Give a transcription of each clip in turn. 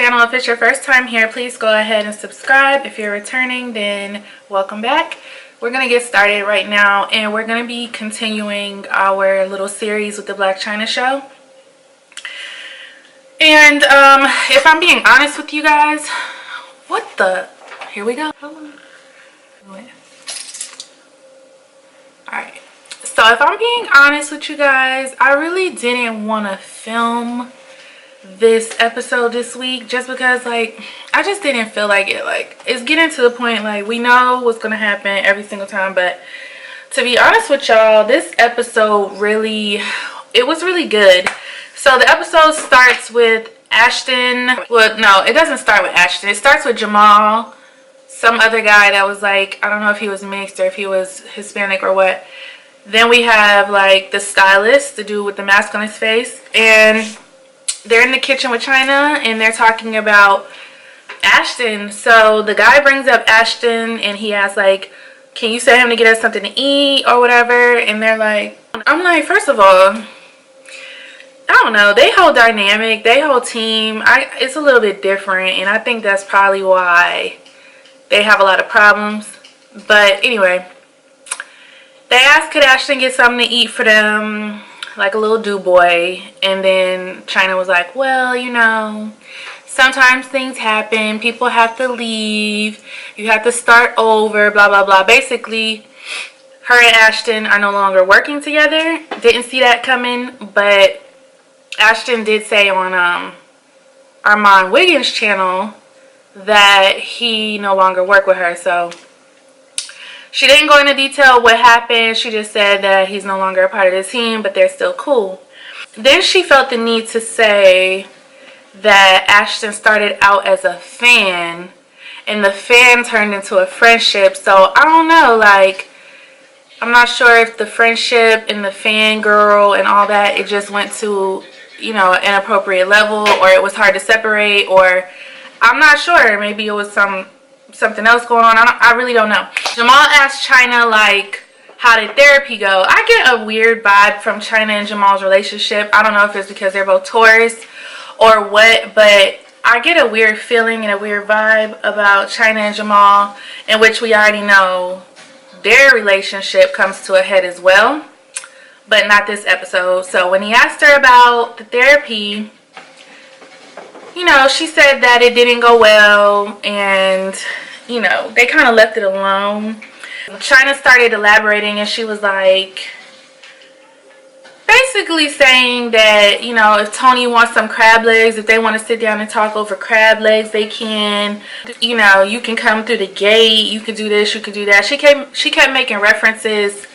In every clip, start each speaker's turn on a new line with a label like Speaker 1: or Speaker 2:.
Speaker 1: channel. If it's your first time here, please go ahead and subscribe. If you're returning, then welcome back. We're going to get started right now, and we're going to be continuing our little series with the Blac Chyna show. And if I'm being honest with you guys, here we go. Alright, so if I'm being honest with you guys, I really didn't want to film this episode this week just because, like, I just didn't feel like it. Like, it's getting to the point, like, we know what's gonna happen every single time, but to be honest with y'all, this episode it was really good. So the episode starts with Ashton. Well, no, it doesn't start with Ashton. It starts with Jamal, some other guy that was like, I don't know if he was mixed or if he was Hispanic or what. Then we have like the stylist, the dude with the mask on his face, and they're in the kitchen with Chyna and they're talking about Ashton. So the guy brings up Ashton and he asks, like, can you send him to get us something to eat or whatever? And they're like, I'm like, first of all, I don't know, they whole dynamic, they whole team, it's a little bit different, and I think that's probably why they have a lot of problems. But anyway, they asked could Ashton get something to eat for them, like a little do boy, and then Chyna was like, well, you know, sometimes things happen, people have to leave, you have to start over, blah blah blah. Basically, her and Ashton are no longer working together. Didn't see that coming, but Ashton did say on Armand Wiggins' channel that he no longer worked with her. So she didn't go into detail what happened. She just said that he's no longer a part of the team, but they're still cool. Then she felt the need to say that Ashton started out as a fan and the fan turned into a friendship. So I don't know, like, I'm not sure if the friendship and the fangirl and all that, it just went to, you know, an inappropriate level, or it was hard to separate, or I'm not sure. Maybe it was something else going on. I really don't know. Jamal asked Chyna, like, how did therapy go? I get a weird vibe from Chyna and Jamal's relationship. I don't know if it's because they're both Taurus or what, but I get a weird feeling and a weird vibe about Chyna and Jamal, in which we already know their relationship comes to a head as well, but not this episode. So when he asked her about the therapy, you know, she said that it didn't go well, and, you know, they kind of left it alone. Chyna started elaborating, and she was like, basically saying that, you know, if Tony wants some crab legs, if they want to sit down and talk over crab legs, they can. You know, you can come through the gate, you can do this, you can do that. She kept making references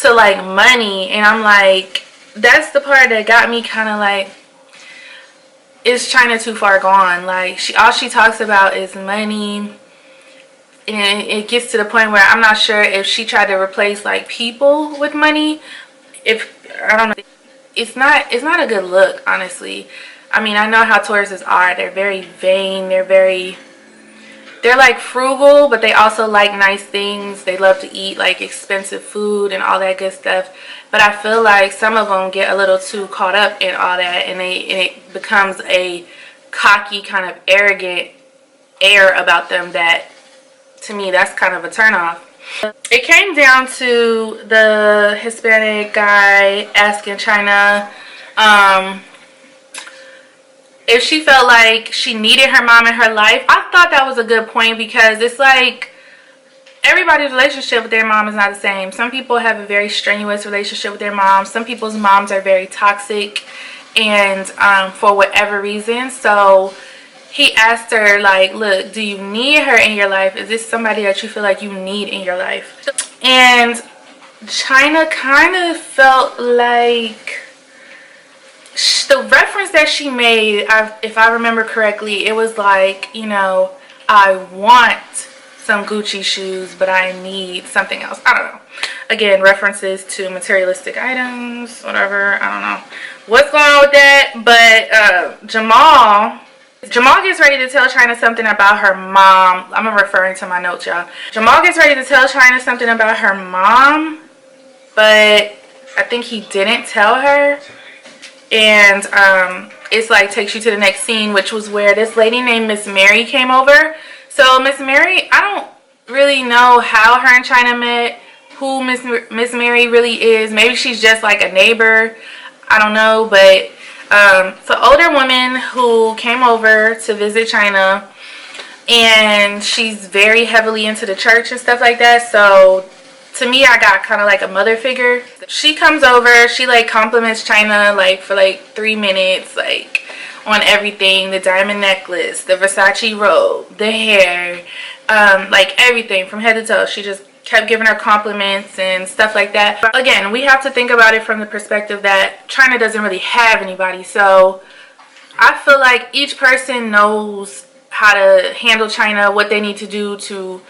Speaker 1: to, like, money, and I'm like, that's the part that got me kind of like, is Chyna too far gone? Like, all she talks about is money, and it gets to the point where I'm not sure if she tried to replace, like, people with money. I don't know, it's not a good look, honestly. I mean, I know how Tauruses are. They're very vain, they're like frugal, but they also like nice things. They love to eat like expensive food and all that good stuff. But I feel like some of them get a little too caught up in all that, and it becomes a cocky, kind of arrogant air about them that, to me, that's kind of a turnoff. It came down to the Hispanic guy asking Chyna if she felt like she needed her mom in her life. I thought that was a good point, because it's like everybody's relationship with their mom is not the same. Some people have a very strenuous relationship with their moms. Some people's moms are very toxic, and for whatever reason. So he asked her, like, look, do you need her in your life? Is this somebody that you feel like you need in your life? And Chyna kind of felt like the reference that she made, if I remember correctly, it was like, you know, I want some Gucci shoes, but I need something else. I don't know. Again, references to materialistic items, whatever. I don't know what's going on with that. But Jamal gets ready to tell Chyna something about her mom. I'm referring to my notes, y'all. Jamal gets ready to tell Chyna something about her mom, but I think he didn't tell her. And it's like takes you to the next scene, which was where this lady named Miss Mary came over. So Miss Mary, I don't really know how her and Chyna met, who Miss Mary really is. Maybe she's just like a neighbor, I don't know. But it's an older woman who came over to visit Chyna, and she's very heavily into the church and stuff like that. So to me, I got kind of like a mother figure. She comes over, she like compliments Chyna like for like 3 minutes, like on everything: the diamond necklace, the Versace robe, the hair, like everything from head to toe. She just kept giving her compliments and stuff like that. But again, we have to think about it from the perspective that Chyna doesn't really have anybody. So I feel like each person knows how to handle Chyna, what they need to do to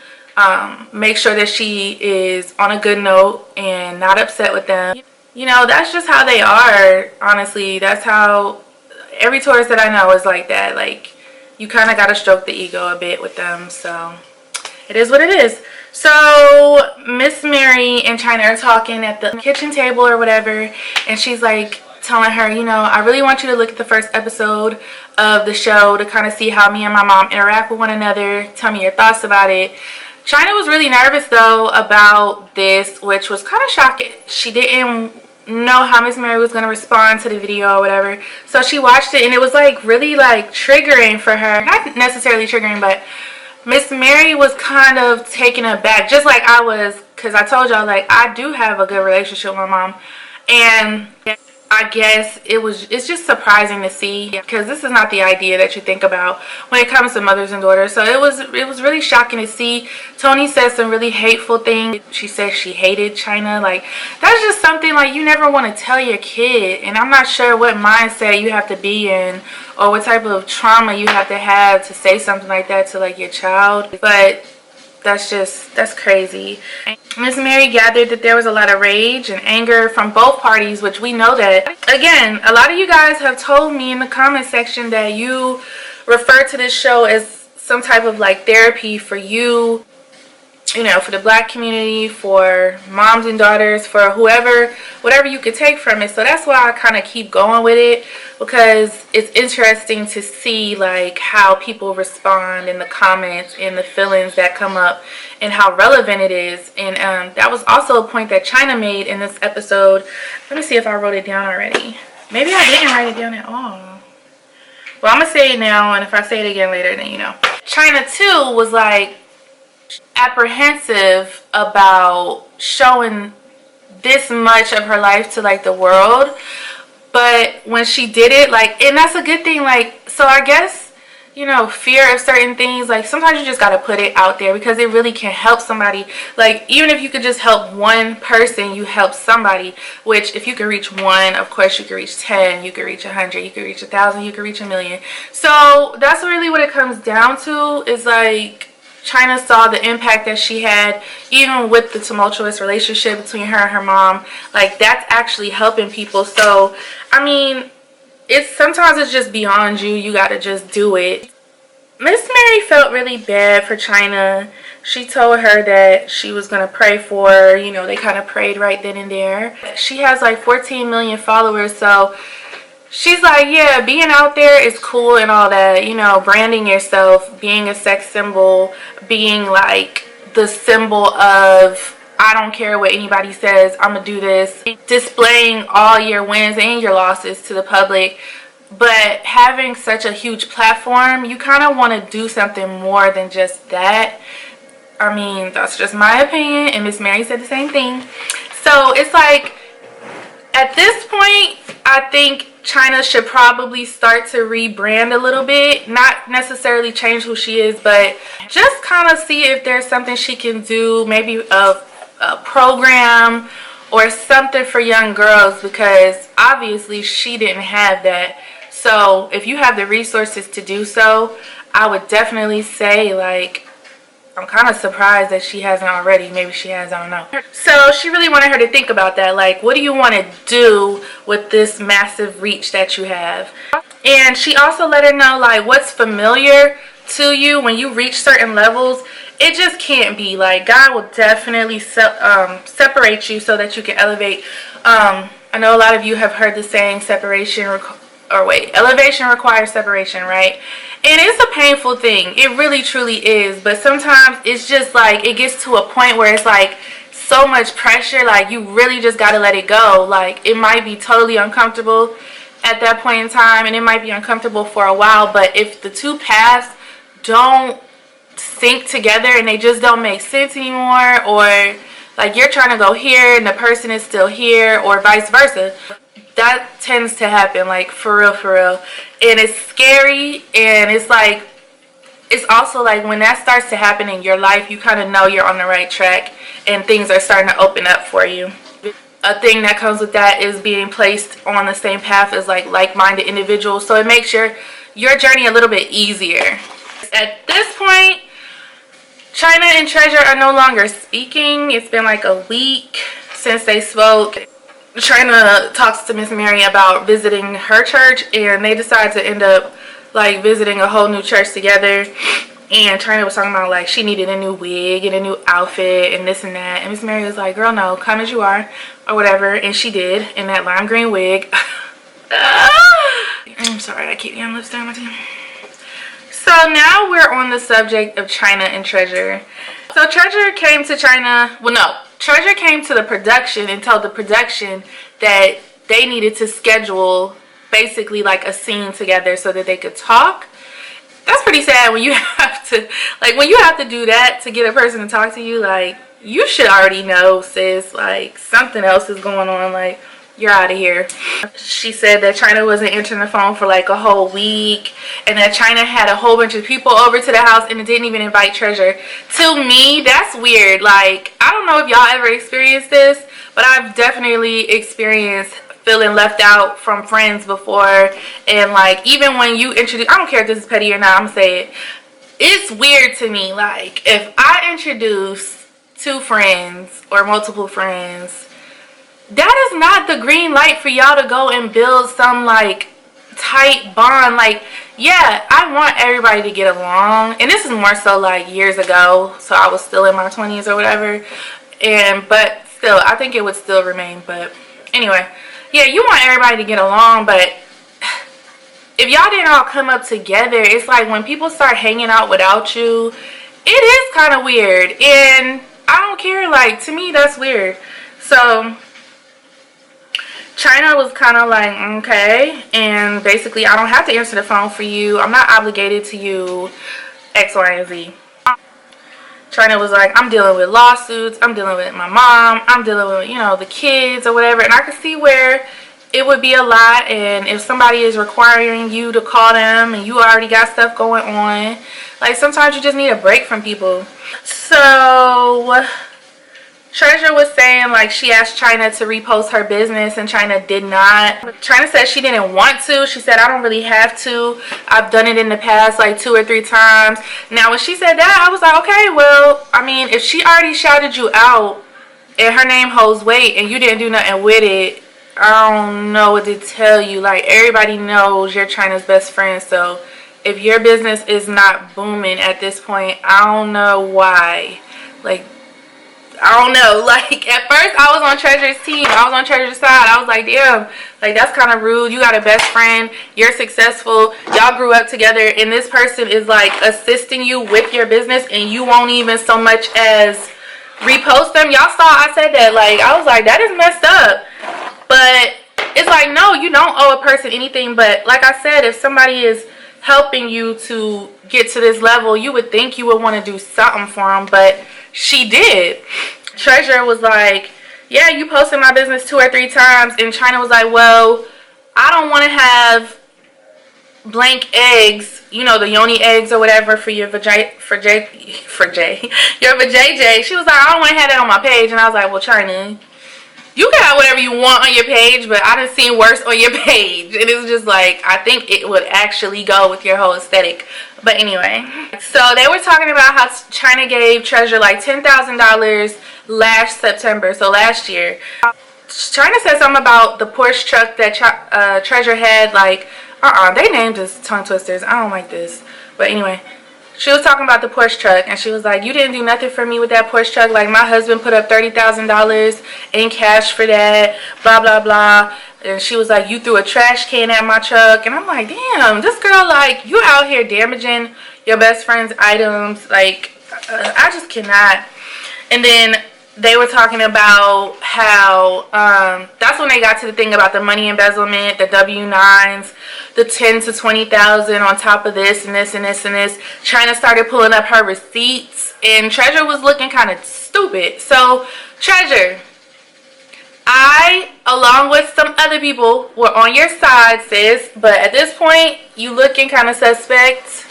Speaker 1: make sure that she is on a good note and not upset with them. You know, that's just how they are, honestly. That's how every tourist that I know is like that. Like, you kind of got to stroke the ego a bit with them. So it is what it is. So Miss Mary and Chyna are talking at the kitchen table or whatever, and she's like telling her, you know, I really want you to look at the first episode of the show to kind of see how me and my mom interact with one another. Tell me your thoughts about it. Chyna was really nervous though about this, which was kind of shocking. She didn't know how Miss Mary was going to respond to the video or whatever, so she watched it, and it was like really like triggering for her. Not necessarily triggering, but Miss Mary was kind of taken aback, just like I was, because I told y'all, like, I do have a good relationship with my mom, and I guess it's just surprising to see, because this is not the idea that you think about when it comes to mothers and daughters. So it was really shocking to see. Tony said some really hateful things. She said she hated Chyna. Like, that's just something like you never want to tell your kid, and I'm not sure what mindset you have to be in or what type of trauma you have to say something like that to like your child. But that's crazy. Miss Mary gathered that there was a lot of rage and anger from both parties, which we know that. Again, a lot of you guys have told me in the comment section that you refer to this show as some type of like therapy for you, you know, for the Black community, for moms and daughters, for whatever you could take from it. So that's why I kind of keep going with it, because it's interesting to see like how people respond in the comments and the feelings that come up and how relevant it is. And that was also a point that Chyna made in this episode. Let me see if I wrote it down already. Maybe I didn't write it down at all. Well, I'm gonna say it now, and if I say it again later, then you know. Chyna too was like apprehensive about showing this much of her life to like the world, but when she did it, like, and that's a good thing. Like, so I guess, you know, fear of certain things, like sometimes you just got to put it out there because it really can help somebody. Like, even if you could just help one person, you help somebody, which if you could reach one, of course you could reach 10, you could reach 100, you could reach 1,000, you could reach 1,000,000. So that's really what it comes down to, is like Chyna saw the impact that she had, even with the tumultuous relationship between her and her mom. Like, that's actually helping people. So, I mean, sometimes it's just beyond you. You got to just do it. Miss Mary felt really bad for Chyna. She told her that she was going to pray for her. You know, they kind of prayed right then and there. She has like 14 million followers, so she's like, yeah, being out there is cool and all that, you know, branding yourself, being a sex symbol, being like the symbol of, I don't care what anybody says, I'm gonna do this, displaying all your wins and your losses to the public. But having such a huge platform, you kind of want to do something more than just that. I mean, that's just my opinion, and Miss Mary said the same thing. So it's like, at this point, I think Chyna should probably start to rebrand a little bit. Not necessarily change who she is, but just kind of see if there's something she can do, maybe a program or something for young girls, because obviously she didn't have that. So if you have the resources to do so, I would definitely say, like, I'm kind of surprised that she hasn't already. Maybe she has, I don't know. So she really wanted her to think about that. Like, what do you want to do with this massive reach that you have? And she also let her know, like, what's familiar to you when you reach certain levels, it just can't be. Like, God will definitely separate you so that you can elevate. I know a lot of you have heard the saying, separation or wait, elevation requires separation, right? And it's a painful thing. It really truly is. But sometimes it's just like it gets to a point where it's like so much pressure, like you really just got to let it go. Like it might be totally uncomfortable at that point in time, and it might be uncomfortable for a while, but if the two paths don't sync together and they just don't make sense anymore, or like you're trying to go here and the person is still here, or vice versa, that tends to happen, like for real, for real. And it's scary, and it's like, it's also like when that starts to happen in your life, you kind of know you're on the right track and things are starting to open up for you. A thing that comes with that is being placed on the same path as like-minded individuals, so it makes your journey a little bit easier. At this point, Chyna and Treasure are no longer speaking. It's been like a week since they spoke. Chyna talks to Miss Mary about visiting her church, and they decide to end up like visiting a whole new church together. And Chyna was talking about like she needed a new wig and a new outfit and this and that, and Miss Mary was like, girl, no, come as you are, or whatever. And she did, in that lime green wig. I'm sorry, I keep getting lipstick on my teeth. So now we're on the subject of Chyna and Treasure. So Treasure came to Chyna, well no, Treasure came to the production and told the production that they needed to schedule basically like a scene together so that they could talk. That's pretty sad when you have to, like when you have to do that to get a person to talk to you. Like you should already know, sis, like something else is going on, like you're out of here. She said that Chyna wasn't answering the phone for like a whole week, and that Chyna had a whole bunch of people over to the house and didn't even invite Treasure. To me, that's weird. Like, I don't know if y'all ever experienced this, but I've definitely experienced feeling left out from friends before. And like, even when you introduce, I don't care if this is petty or not, I'm gonna say it, it's weird to me. Like, if I introduce two friends or multiple friends, that is not the green light for y'all to go and build some like tight bond. Like, yeah, I want everybody to get along, and this is more so like years ago, so I was still in my 20s or whatever, and but still I think it would still remain. But anyway, yeah, you want everybody to get along, but if y'all didn't all come up together, it's like when people start hanging out without you, it is kind of weird. And I don't care, like to me that's weird. So Chyna was kind of like, okay, and basically I don't have to answer the phone for you, I'm not obligated to you, X, Y, and Z. Chyna was like, I'm dealing with lawsuits, I'm dealing with my mom, I'm dealing with, you know, the kids or whatever. And I could see where it would be a lot, and if somebody is requiring you to call them and you already got stuff going on, like sometimes you just need a break from people. So Treasure was saying like she asked Chyna to repost her business and Chyna did not. Chyna said she didn't want to. She said, I don't really have to. I've done it in the past like 2 or 3 times. Now when she said that, I was like, okay, well, I mean, if she already shouted you out and her name holds weight and you didn't do nothing with it, I don't know what to tell you. Like, everybody knows you're Chyna's best friend. So if your business is not booming at this point, I don't know why. Like, I don't know. Like, at first I was on Treasure's team. I was on Treasure's side. I was like, damn, like that's kind of rude. You got a best friend, you're successful, y'all grew up together, and this person is like assisting you with your business and you won't even so much as repost them. Y'all saw I said that. Like, I was like, that is messed up. But it's like, no, you don't owe a person anything. But like I said, if somebody is helping you to get to this level, you would think you would want to do something for them. But she did. Treasure was like, yeah, you posted my business 2 or 3 times. And Chyna was like, well, I don't want to have blank eggs, you know, the yoni eggs or whatever for your vajayjay. Your vajayjay. She was like, I don't want to have that on my page. And I was like, well, Chyna, you can have whatever you want on your page, but I done seen worse on your page. And it was just like, I think it would actually go with your whole aesthetic. But anyway, so they were talking about how Chyna gave Treasure like $10,000 last September, so last year. Chyna said something about the Porsche truck that Treasure had. Like, they named us tongue twisters. I don't like this. But anyway, She was talking about the Porsche truck, and she was like, you didn't do nothing for me with that Porsche truck. Like, my husband put up $30,000 in cash for that, blah, blah, blah. And she was like, you threw a trash can at my truck. And I'm like, damn, this girl, like, you out here damaging your best friend's items. Like, I just cannot. And then they were talking about how, that's when they got to the thing about the money embezzlement, the W-9s, the 10 to 20,000 on top of this and this and this and this. Chyna started pulling up her receipts, and Treasure was looking kind of stupid. So, Treasure, I, along with some other people, were on your side, sis. But at this point, you looking kind of suspect.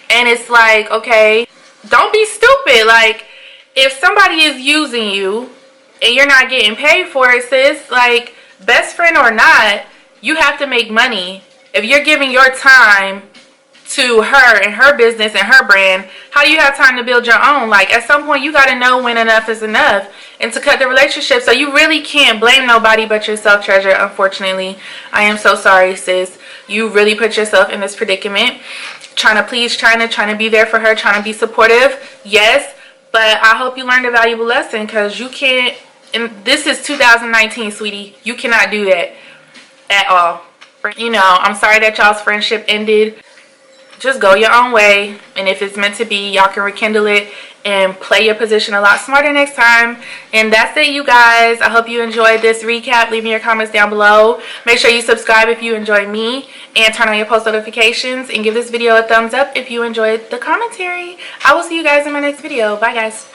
Speaker 1: And it's like, okay, don't be stupid. Like, if somebody is using you and you're not getting paid for it, sis, like, best friend or not, you have to make money. If you're giving your time to her and her business and her brand, how do you have time to build your own? Like, at some point, you got to know when enough is enough and to cut the relationship. So you really can't blame nobody but yourself, Treasure, unfortunately. I am so sorry, sis. You really put yourself in this predicament. Trying to please Chyna, trying to be there for her, trying to be supportive. Yes. But I hope you learned a valuable lesson, because you can't, and this is 2019, sweetie. You cannot do that at all. You know, I'm sorry that y'all's friendship ended. Just go your own way. And if it's meant to be, y'all can rekindle it and play your position a lot smarter next time. And that's it, you guys. I hope you enjoyed this recap. Leave me your comments down below. Make sure you subscribe if you enjoy me, and turn on your post notifications, and give this video a thumbs up if you enjoyed the commentary. I will see you guys in my next video. Bye, guys.